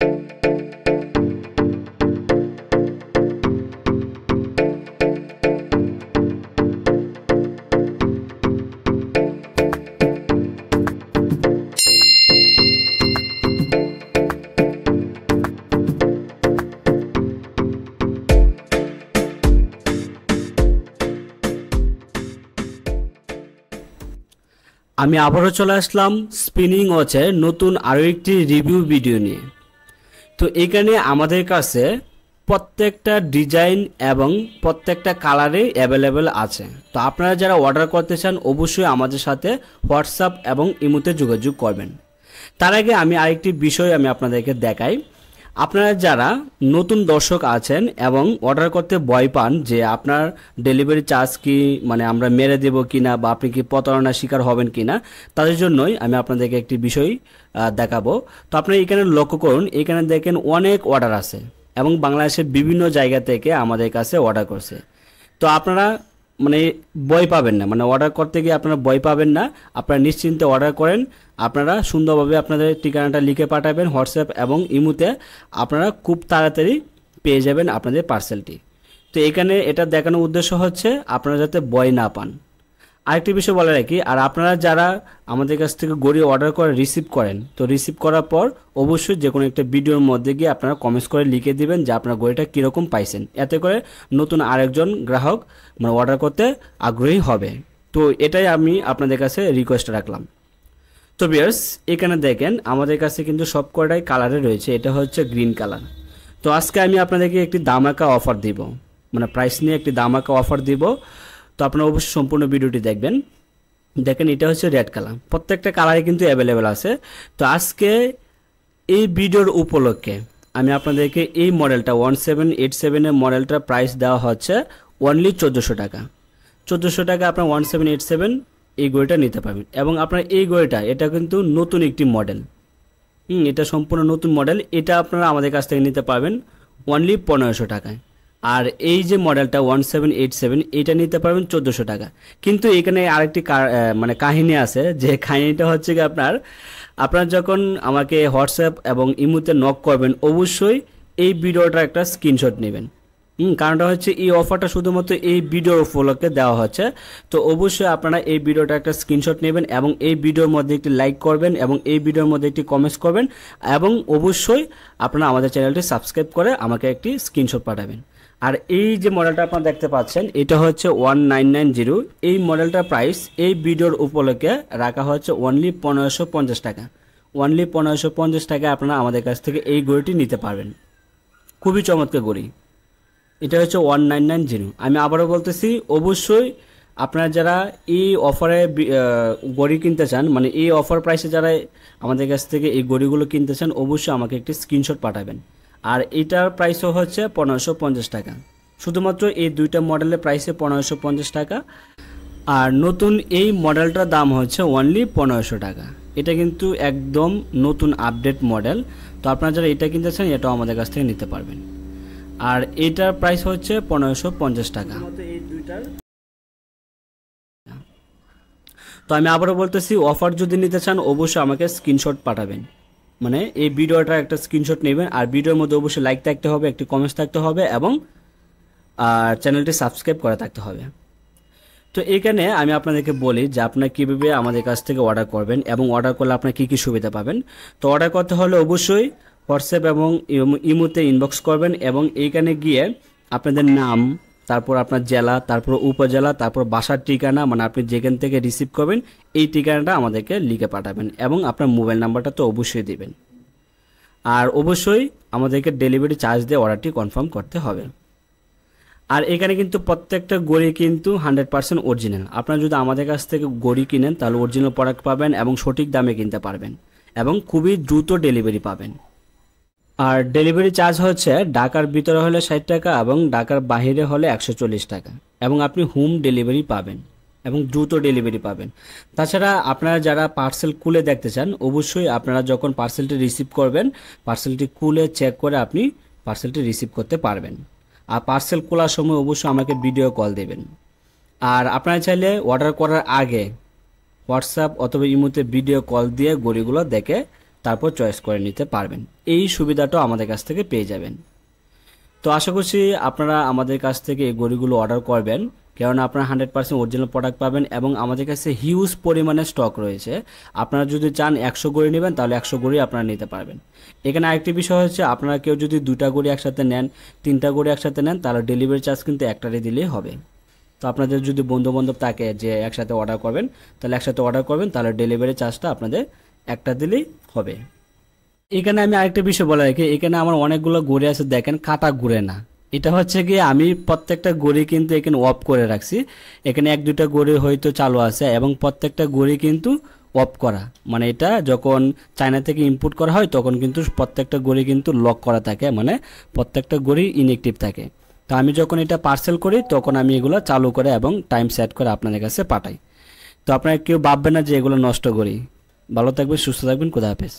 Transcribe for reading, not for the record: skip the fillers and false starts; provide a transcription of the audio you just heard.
আমি আবারও চলে আসলাম স্পিনিং ওয়াচের নতুন আরও একটি রিভিউ ভিডিও নিয়ে। তো এখানে আমাদের কাছে প্রত্যেকটা ডিজাইন এবং প্রত্যেকটা কালারে অ্যাভেলেবেল আছে। তো আপনারা যারা অর্ডার করতে চান অবশ্যই আমাদের সাথে হোয়াটসঅ্যাপ এবং ইমোতে যোগাযোগ করবেন। তার আগে আমি আরেকটি বিষয় আপনাদেরকে দেখাই। আপনারা যারা নতুন দর্শক আছেন এবং অর্ডার করতে ভয় পান যে আপনার ডেলিভারি চার্জ কি আমরা মেরে দেব কিনা বা আপনি কি প্রতারণার শিকার হবেন কিনা, তাদের জন্যই আমি আপনাদেরকে একটি বিষয় দেখাবো। তো আপনারা এখানে লক্ষ্য করুন, এখানে দেখেন অনেক অর্ডার আছে এবং বাংলাদেশের বিভিন্ন জায়গা থেকে আমাদের কাছে অর্ডার করছে। তো আপনারা ভয় পাবেন না, অর্ডার করতে গিয়ে আপনারা ভয় পাবেন না। আপনারা নিশ্চিন্তে অর্ডার করেন। আপনারা সুন্দরভাবে আপনাদের ঠিকানাটা লিখে পাঠাবেন হোয়াটসঅ্যাপ এবং ইমোতে, আপনারা খুব তাড়াতাড়ি পেয়ে যাবেন আপনাদের পার্সেলটি। তো এখানে এটা দেখানোর উদ্দেশ্য হচ্ছে আপনারা যাতে ভয় না পান। আরেকটি বিষয় বলে রাখি, আর আপনারা যারা আমাদের কাছ থেকে গড়ি অর্ডার করে রিসিভ করেন, তো রিসিভ করার পর অবশ্যই যে কোনো একটা ভিডিওর মধ্যে গিয়ে আপনারা কমেন্টস করে লিখে দিবেন যে আপনার গড়িটা কীরকম পাইছেন। এতে করে নতুন আরেকজন গ্রাহক অর্ডার করতে আগ্রহী হবে। তো এটাই আমি আপনাদের কাছে রিকোয়েস্ট রাখলাম। তো ভিউয়ার্স, এখানে দেখেন আমাদের কাছে কিন্তু সব কয়টাই কালারে রয়েছে। এটা হচ্ছে গ্রিন কালার। তো আজকে আমি আপনাদেরকে একটি দামাকা অফার দিব, প্রাইস নিয়ে একটি দামাকা অফার দিব। তো আপনারা অবশ্যই সম্পূর্ণ ভিডিওটি দেখবেন। দেখেন এটা হচ্ছে রেড কালার, প্রত্যেকটা কালারে কিন্তু অ্যাভেলেবেল আছে। তো আজকে এই ভিডিওর উপলক্ষে আমি আপনাদেরকে এই মডেলটা 1787 এর মডেলটার প্রাইস দেওয়া হচ্ছে অনলি 1400 টাকা। 1400 টাকা আপনার 1787 এই গড়িটা নিতে পারবেন। এবং আপনার এই গড়িটা এটা কিন্তু নতুন একটি মডেল, এটা সম্পূর্ণ নতুন মডেল। এটা আপনারা আমাদের কাছ থেকে নিতে পারবেন অনলি 1500 টাকায়। আর এই যে মডেলটা 1787 এটা নিতে পারবেন 1400 টাকা। কিন্তু এখানে আরেকটি কাহিনী আছে, যে কাহিনীটা হচ্ছে কি আপনারা যখন আমাকে হোয়াটসঅ্যাপ এবং ইমোতে নক করবেন অবশ্যই এই ভিডিওটার একটা স্ক্রিনশট নেবেন। কারণটা হচ্ছে এই অফারটা শুধুমাত্র এই ভিডিওর উপলক্ষে দেওয়া হচ্ছে। তো অবশ্যই আপনারা এই ভিডিওটা একটা স্ক্রিনশট নেবেন এবং এই ভিডিওর মধ্যে একটি লাইক করবেন এবং এই ভিডিওর মধ্যে একটি কমেন্টস করবেন এবং অবশ্যই আপনারা আমাদের চ্যানেলটি সাবস্ক্রাইব করে আমাকে একটি স্ক্রিনশট পাঠাবেন। আর এই যে মডেলটা আপনারা দেখতে পাচ্ছেন এটা হচ্ছে 1990। এই মডেলটার প্রাইস এই ভিডিওর উপলক্ষে রাখা হচ্ছে অনলি 1550 টাকা। অনলি 1550 টাকায় আপনারা আমাদের কাছ থেকে এই গড়িটি নিতে পারবেন। খুবই চমৎকার গড়ি। এটা হচ্ছে 1990। আমি আবারও বলতেছি, অবশ্যই আপনারা যারা এই অফারে গড়ি কিনতে চান, এই অফার প্রাইসে যারা আমাদের কাছ থেকে এই গড়িগুলো কিনতে চান অবশ্যই আমাকে একটি স্ক্রিনশট পাঠাবেন। আর এটার প্রাইসও হচ্ছে 1550 টাকা। শুধুমাত্র এই দুইটা মডেলের প্রাইসে 1550 টাকা। আর নতুন এই মডেলটার দাম হচ্ছে অনলি 1500 টাকা। এটা কিন্তু একদম নতুন আপডেট মডেল। তো আপনারা যারা এটা কিনতে চান এটাও আমাদের কাছ থেকে নিতে পারবেন। আর এটার প্রাইস হচ্ছে 1550 টাকা। তো আমি আবারও বলতেছি, অফার যদি নিতে চান অবশ্যই আমাকে স্ক্রিনশট পাঠাবেন। এই ভিডিওটা একটা স্ক্রিনশট নেবেন। আর ভিডিওর মধ্যে অবশ্যই লাইক থাকতে হবে, একটি কমেন্টস থাকতে হবে এবং চ্যানেলটি সাবস্ক্রাইব করা থাকতে হবে। তো এখানে আমি আপনাদেরকে বলি যে আপনারা কীভাবে আমাদের কাছ থেকে অর্ডার করবেন এবং অর্ডার করলে আপনারা কী কী সুবিধা পাবেন। তো অর্ডার করতে হলে অবশ্যই হোয়াটসঅ্যাপ এবং ইমোতে ইনবক্স করবেন এবং এইখানে গিয়ে আপনাদের নাম, তারপর আপনার জেলা, তারপর উপজেলা, তারপর বাসার ঠিকানা, আপনি যেখান থেকে রিসিভ করবেন এই ঠিকানাটা আমাদেরকে লিখে পাঠাবেন এবং আপনার মোবাইল নাম্বারটা তো অবশ্যই দিবেন। আর অবশ্যই আমাদেরকে ডেলিভারি চার্জ দিয়ে অর্ডারটি কনফার্ম করতে হবে। আর এখানে কিন্তু প্রত্যেকটা গড়ি কিন্তু 100% অরিজিনাল। আপনারা যদি আমাদের কাছ থেকে গড়ি কিনেন তাহলে অরিজিনাল প্রোডাক্ট পাবেন এবং সঠিক দামে কিনতে পারবেন এবং খুবই দ্রুত ডেলিভারি পাবেন। আর ডেলিভারি চার্জ হচ্ছে ঢাকার ভিতরে হলে 60 টাকা এবং ঢাকার বাইরে হলে 140 টাকা এবং আপনি হোম ডেলিভারি পাবেন এবং দ্রুত ডেলিভারি পাবেন। তাছাড়া আপনারা যারা পার্সেল খুলে দেখতে চান অবশ্যই আপনারা যখন পার্সেলটি রিসিভ করবেন পার্সেলটি খুলে চেক করে আপনি পার্সেলটি রিসিভ করতে পারবেন। আর পার্সেল খোলার সময় অবশ্যই আমাকে ভিডিও কল দেবেন। আর আপনারা চাইলে অর্ডার করার আগে হোয়াটসঅ্যাপ অথবা ইমোতে ভিডিও কল দিয়ে গড়িগুলো দেখে তারপর চয়েস করে নিতে পারবেন। এই সুবিধাটাও আমাদের কাছ থেকে পেয়ে যাবেন। তো আশা করছি আপনারা আমাদের কাছ থেকে এই ঘড়িগুলো অর্ডার করবেন, কারণ আপনারা 100% অরিজিনাল প্রোডাক্ট পাবেন এবং আমাদের কাছে হিউজ পরিমাণে স্টক রয়েছে। আপনারা যদি চান 100 ঘড়ি নেবেন তাহলে 100 ঘড়ি আপনারা নিতে পারবেন। এখানে আরেকটি বিষয় হচ্ছে, আপনারা কেউ যদি 2টা ঘড়ি একসাথে নেন, 3টা ঘড়ি একসাথে নেন, তাহলে ডেলিভারি চার্জ কিন্তু একটারে দিলেই হবে। তো আপনাদের যদি বন্ধু বান্ধব থাকে যে একসাথে অর্ডার করবেন, তাহলে একসাথে অর্ডার করবেন, তাহলে ডেলিভারি চার্জটা আপনাদের একটা দিলেই হবে। এখানে আমি আরেকটা বিষয় বলে রাখি, এখানে আমার অনেকগুলো ঘড়ি আছে, দেখেন কাটা ঘুরে না। এটা হচ্ছে কি আমি প্রত্যেকটা ঘড়ি কিন্তু এখানে অফ করে রাখছি। এখানে 1-2টা ঘড়ি হয়তো চালু আছে এবং প্রত্যেকটা ঘড়ি কিন্তু অফ করা, মানে এটা যখন চায়না থেকে ইম্পোর্ট করা হয় তখন কিন্তু প্রত্যেকটা ঘড়ি কিন্তু লক করা থাকে, মানে প্রত্যেকটা ঘড়ি ইনঅ্যাক্টিভ থাকে। তো আমি যখন এটা পার্সেল করি তখন আমি এগুলো চালু করে এবং টাইম সেট করে আপনাদের কাছে পাঠাই। তো আপনারা কেউ ভাববেন না যে এগুলো নষ্ট করি। ভালো থাকবেন, সুস্থ থাকবেন, খোদা হাফেজ।